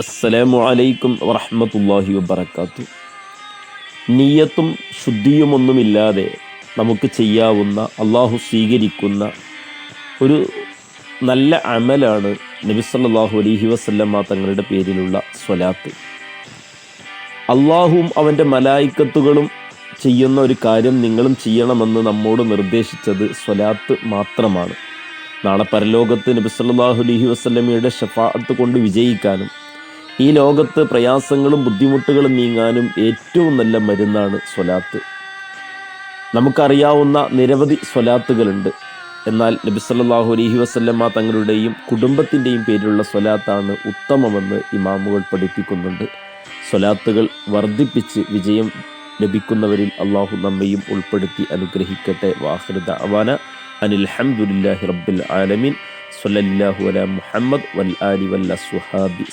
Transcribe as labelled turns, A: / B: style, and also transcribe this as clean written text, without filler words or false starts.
A: അസ്സലാമു അലൈക്കും വറഹ്മത്തുള്ളാഹി വബറകാതുഹു. നിയ്യത്തും ശുദ്ധിയുമൊന്നുമില്ലാതെ നമുക്ക് ചെയ്യാവുന്ന, അള്ളാഹു സ്വീകരിക്കുന്ന ഒരു നല്ല അമലാണ് നബി സല്ലല്ലാഹു അലൈഹി വസല്ലമ തങ്ങളുടെ പേരിലുള്ള സ്വലാത്ത്. അള്ളാഹുവും അവൻ്റെ മലായിക്കത്തുകളും ചെയ്യുന്ന ഒരു കാര്യം നിങ്ങളും ചെയ്യണമെന്ന് നമ്മോട് നിർദ്ദേശിച്ചത് സ്വലാത്ത് മാത്രമാണ്. നാളെ പരലോകത്ത് നബി സല്ലല്ലാഹു അലൈഹി വസല്ലമയുടെ ശഫാഅത്ത് കൊണ്ട് വിജയിക്കാനും ഈ ലോകത്ത് പ്രയാസങ്ങളും ബുദ്ധിമുട്ടുകളും നീങ്ങാനും ഏറ്റവും നല്ല മരുന്നാണ് സ്വലാത്ത്. നമുക്കറിയാവുന്ന നിരവധി സ്വലാത്തുകളുണ്ട്. എന്നാൽ നബി സല്ലല്ലാഹു അലൈഹി വസല്ലമ തങ്ങളുടെയും കുടുംബത്തിൻ്റെയും പേരിലുള്ള സ്വലാത്താണ് ഉത്തമമെന്ന് ഇമാമുകൾ പഠിപ്പിക്കുന്നുണ്ട്. സ്വലാത്തുകൾ വർദ്ധിപ്പിച്ച് വിജയം ലഭിക്കുന്നവരിൽ അള്ളാഹു നമ്മയും ഉൾപ്പെടുത്തി അനുഗ്രഹിക്കട്ടെ. വാഖിറു ദഅവാന അനിൽ ഹംദുലില്ലാഹി റബ്ബിൽ ആലമീൻ. സ്വല്ലല്ലാഹു അലാ മുഹമ്മദ് വൽ ആലി വൽ അസ്ഹാബി.